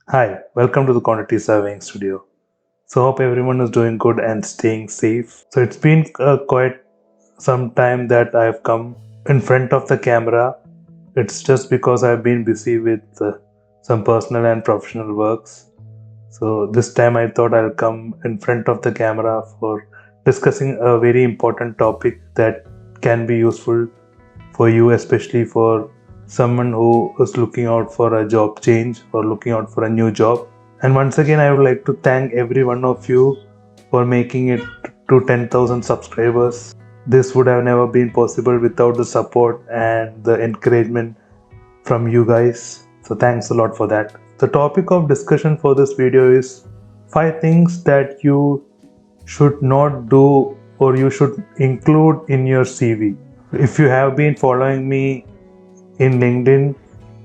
Hi, welcome to the quantity surveying studio. So hope everyone is doing good and staying safe. So it's been quite some time that I've come in front of the camera. It's just because I've been busy with some personal and professional works. So this time I thought I'll come in front of the camera for discussing a very important topic that can be useful for you, especially for someone who is looking out for a job change or looking out for a new job. And once again, I would like to thank every one of you for making it to 10,000 subscribers. This would have never been possible without the support and the encouragement from you guys. So thanks a lot for that. The topic of discussion for this video is 5 things that you should not do or you should include in your CV. If you have been following me in LinkedIn,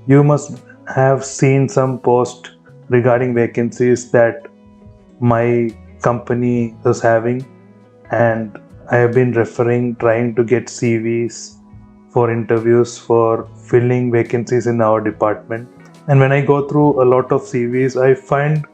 you must have seen some post regarding vacancies that my company is having, and I have been trying to get CVs for interviews for filling vacancies in our department. And when I go through a lot of CVs, I find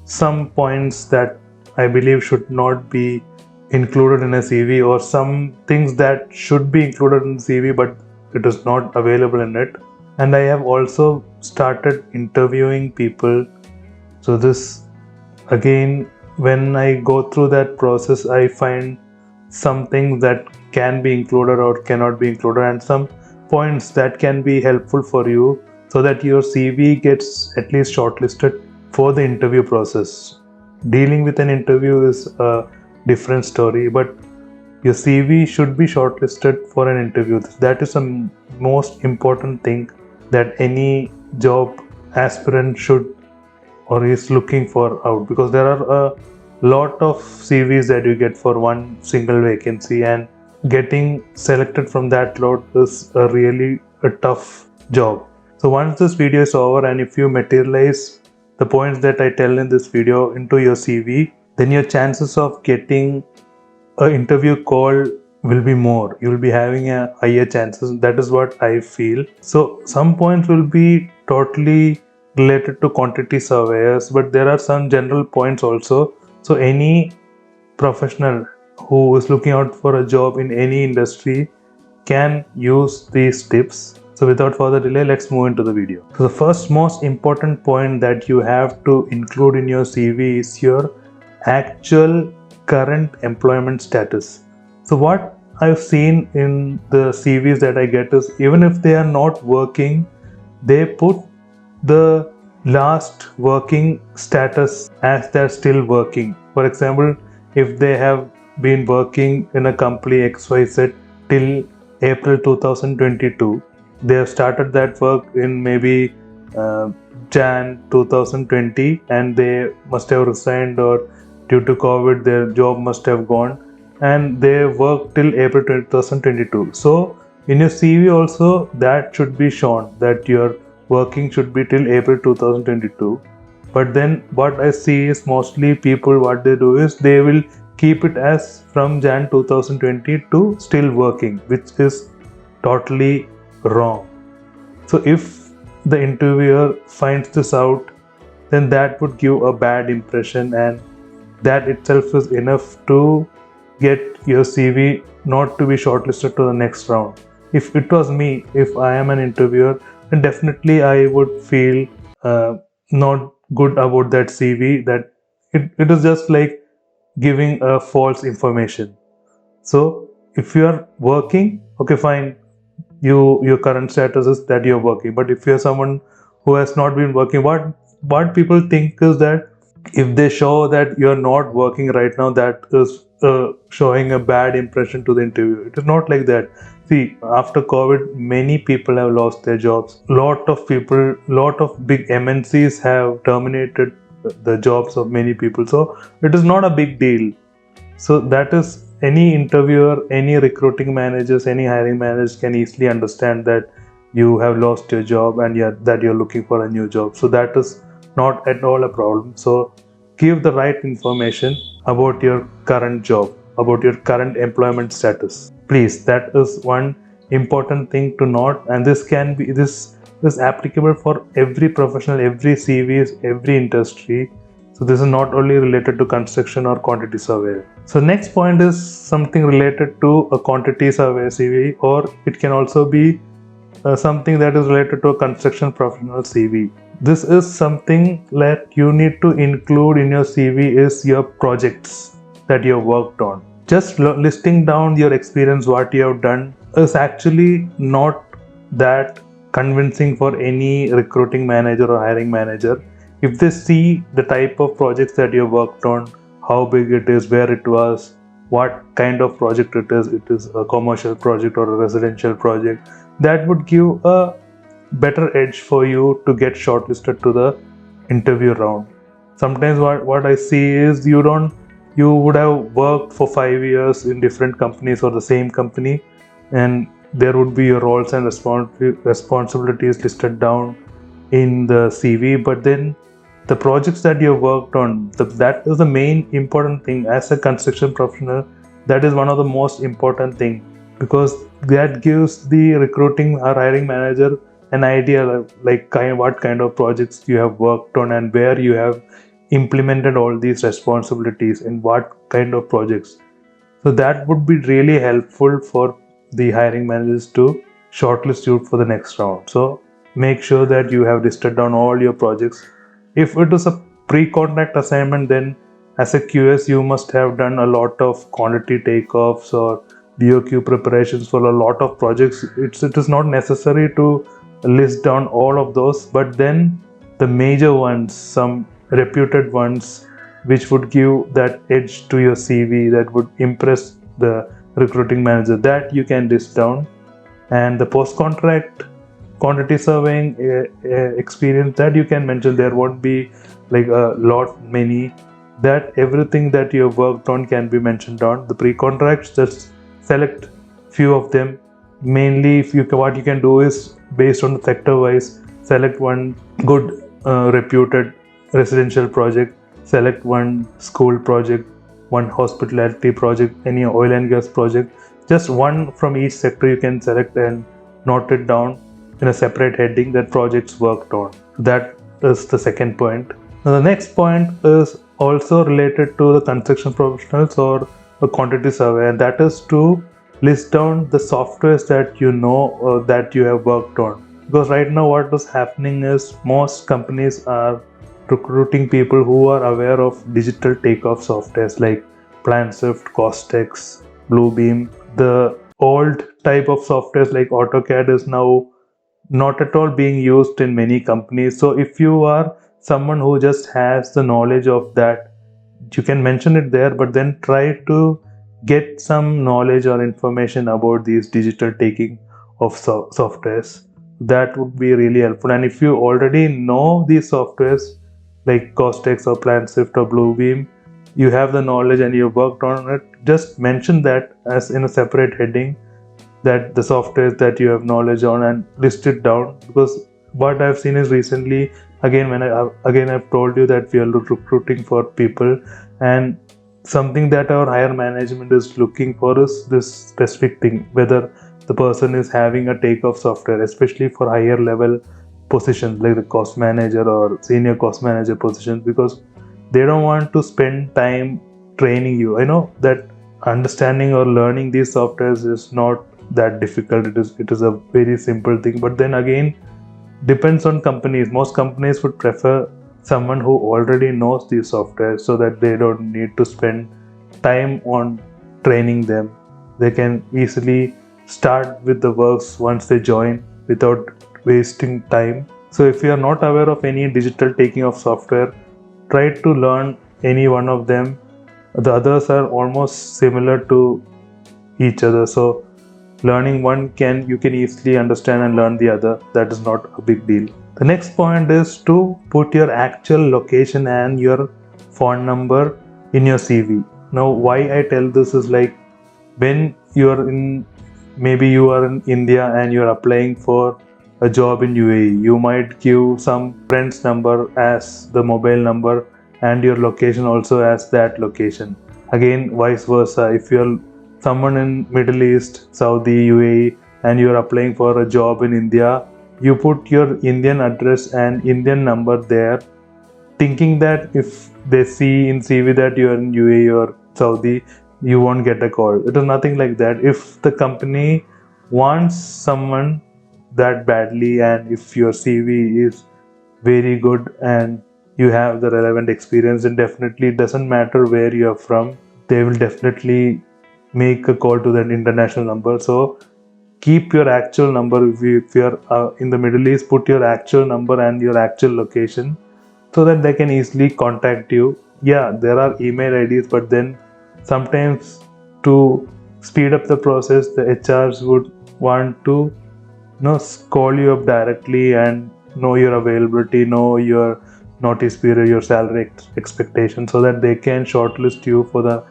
some points that I believe should not be included in a CV, or some things that should be included in the CV but it is not available in it. And I have also started interviewing people. So this again, when I go through that process, I find some things that can be included or cannot be included, and some points that can be helpful for you so that your CV gets at least shortlisted for the interview process. Dealing with an interview is a different story, but your CV should be shortlisted for an interview. That is the most important thing that any job aspirant should or is looking for out, because there are a lot of CVs that you get for one single vacancy, and getting selected from that lot is really a tough job. So once this video is over, and if you materialize the points that I tell in this video into your CV, then your chances of getting an interview call will be more. You will be having a higher chances. That is what I feel. So some points will be totally related to quantity surveyors, but there are some general points also. So any professional who is looking out for a job in any industry can use these tips. So without further delay, let's move into the video. So the first most important point that you have to include in your CV is your actual current employment status. So what I've seen in the CVs that I get is, even if they are not working, they put the last working status as they're still working. For example, if they have been working in a company XYZ till April 2022, they have started that work in maybe Jan 2020, and they must have resigned, or due to COVID their job must have gone, and they worked till April 2022. So in your CV also that should be shown, that your working should be till April 2022. But then what I see is mostly people, what they do is they will keep it as from Jan 2020 to still working, which is totally wrong. So if the interviewer finds this out, then that would give a bad impression, and that itself is enough to get your CV not to be shortlisted to the next round. If it was me, if I am an interviewer, then definitely I would feel not good about that CV, that it is just like giving a false information. So if you are working, okay, fine, your current status is that you're working. But if you're someone who has not been working, what people think is that if they show that you're not working right now, that is showing a bad impression to the interview. It is not like that. See, after COVID, many people have lost their jobs. Lot of big MNCs have terminated the jobs of many people. So it is not a big deal. So that is, any interviewer, any recruiting managers, any hiring managers can easily understand that you have lost your job and that you're looking for a new job. So that is not at all a problem. So give the right information about your current job, about your current employment status. Please, that is one important thing to note, and this is applicable for every professional, every CVs, every industry. So this is not only related to construction or quantity survey. So next point is something related to a quantity survey CV, or it can also be something that is related to a construction professional CV. This is something that you need to include in your CV is your projects that you have worked on. Just listing down your experience, what you have done, is actually not that convincing for any recruiting manager or hiring manager. If they see the type of projects that you have worked on, how big it is, where it was, what kind of project it is a commercial project or a residential project, that would give a better edge for you to get shortlisted to the interview round. Sometimes what I see is you would have worked for 5 years in different companies or the same company, and there would be your roles and responsibilities listed down in the CV, but then the projects that you worked on, that is the main important thing as a construction professional. That is one of the most important thing, because that gives the recruiting or hiring manager an idea what kind of projects you have worked on and where you have implemented all these responsibilities in what kind of projects. So that would be really helpful for the hiring managers to shortlist you for the next round. So make sure that you have listed down all your projects. If it is a pre-contract assignment, then as a QS you must have done a lot of quantity takeoffs or BOQ preparations for a lot of projects. It is not necessary to list down all of those, but then the major ones, some reputed ones, which would give that edge to your CV, that would impress the recruiting manager, that you can list down. And the post-contract quantity surveying experience, that you can mention. There won't be like a lot many, that everything that you have worked on can be mentioned on. The pre-contracts, just select few of them. Mainly what you can do is, based on the sector wise, select one good reputed residential project, select one school project, one hospitality project, any oil and gas project. Just one from each sector you can select and note it down in a separate heading that projects worked on. That is the second point. Now the next point is also related to the construction professionals or a quantity survey, and that is to list down the softwares that you know that you have worked on. Because right now what is happening is most companies are recruiting people who are aware of digital takeoff softwares like PlanSwift, Costex, Bluebeam. The old type of softwares like AutoCAD is now not at all being used in many companies. So if you are someone who just has the knowledge of that, you can mention it there, but then try to get some knowledge or information about these digital taking of softwares. That would be really helpful. And if you already know these softwares like Costex or PlanSwift or Bluebeam, you have the knowledge and you've worked on it, just mention that as in a separate heading, that the softwares that you have knowledge on, and list it down. Because what I've seen is recently, I've told you that we are recruiting for people, and something that our higher management is looking for is this specific thing, whether the person is having a takeoff software, especially for higher level positions like the cost manager or senior cost manager positions, because they don't want to spend time training you. I know that understanding or learning these softwares is not that difficult. It is a very simple thing, but then again, depends on companies. Most companies would prefer someone who already knows these softwares, so that they don't need to spend time on training them. They can easily start with the works once they join without wasting time. So if you are not aware of any digital taking of software, try to learn any one of them. The others are almost similar to each other, so learning one, you can easily understand and learn the other. That is not a big deal. The next point is to put your actual location and your phone number in your CV. Now why I tell this is, like, when maybe you are in India and you are applying for a job in UAE, you might give some friend's number as the mobile number and your location also as that location. Again, vice versa, if you're someone in Middle East, Saudi, UAE, and you're applying for a job in India, you put your Indian address and Indian number there, thinking that if they see in CV that you are in UAE or Saudi, you won't get a call. It is nothing like that. If the company wants someone that badly, and if your CV is very good and you have the relevant experience, then definitely it doesn't matter where you are from, they will definitely make a call to that international number. So keep your actual number. If you're in the Middle East, put your actual number and your actual location so that they can easily contact you. Yeah, there are email IDs, but then sometimes to speed up the process, the HRs would want to call you up directly and know your availability, know your notice period, your salary expectation, so that they can shortlist you for the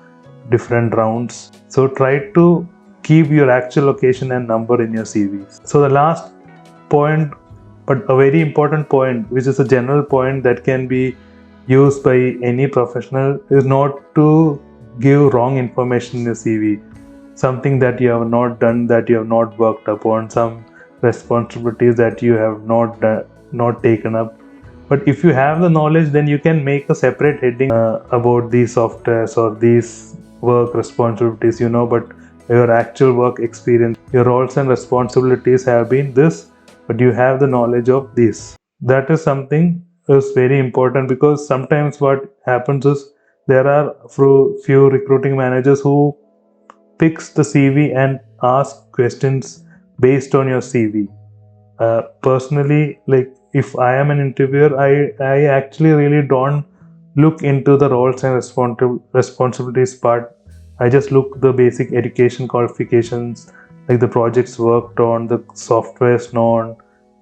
different rounds. So try to keep your actual location and number in your CVs. So the last point, but a very important point, which is a general point that can be used by any professional, is not to give wrong information in your CV. Something that you have not done, that you have not worked upon, some responsibilities that you have not taken up. But if you have the knowledge, then you can make a separate heading about these softwares or these work responsibilities, but your actual work experience, your roles and responsibilities have been this, but you have the knowledge of this. That is something is very important, because sometimes what happens is there are few recruiting managers who picks the CV and ask questions based on your CV. Personally, like if I am an interviewer, I actually really don't look into the roles and responsibilities part. I just look the basic education qualifications, like the projects worked on, the softwares known,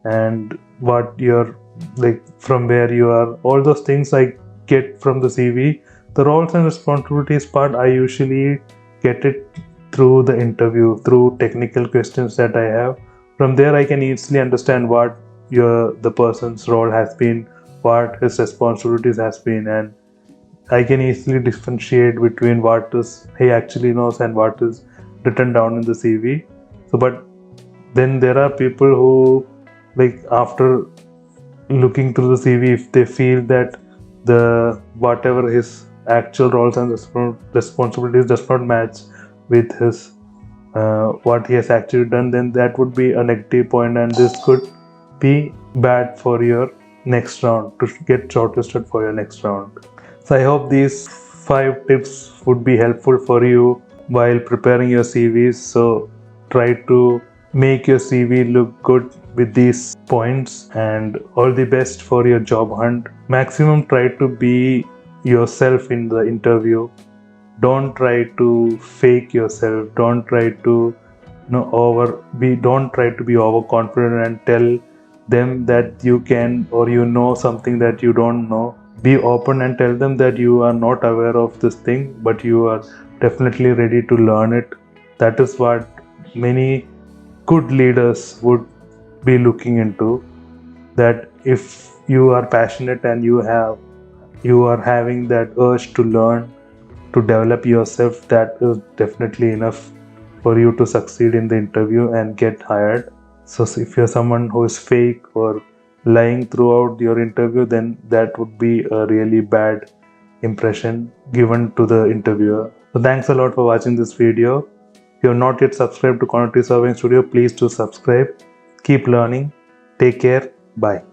and what you're like, from where you are. All those things I get from the CV. The roles and responsibilities part, I usually get it through the interview, through technical questions that I have. From there, I can easily understand what the person's role has been, what his responsibilities has been, and I can easily differentiate between what is he actually knows and what is written down in the CV. So, but then there are people who, like, after looking through the CV, if they feel that the whatever his actual roles and responsibilities does not match with his what he has actually done, then that would be a negative point, and this could be bad for your next round, to get shortlisted for your next round. So I hope these 5 tips would be helpful for you while preparing your CVs. So try to make your CV look good with these points, and all the best for your job hunt. Maximum try to be yourself in the interview. Don't try to fake yourself. Don't try to don't try to be overconfident and tell them that you can or something that you don't know. Be open and tell them that you are not aware of this thing, but you are definitely ready to learn it. That is what many good leaders would be looking into, that if you are passionate and you are having that urge to learn, to develop yourself, that is definitely enough for you to succeed in the interview and get hired. So if you're someone who is fake or lying throughout your interview, then that would be a really bad impression given to the interviewer. So thanks a lot for watching this video. If you have not yet subscribed to Quantity Surveying Studio, please do subscribe. Keep learning. Take care. Bye.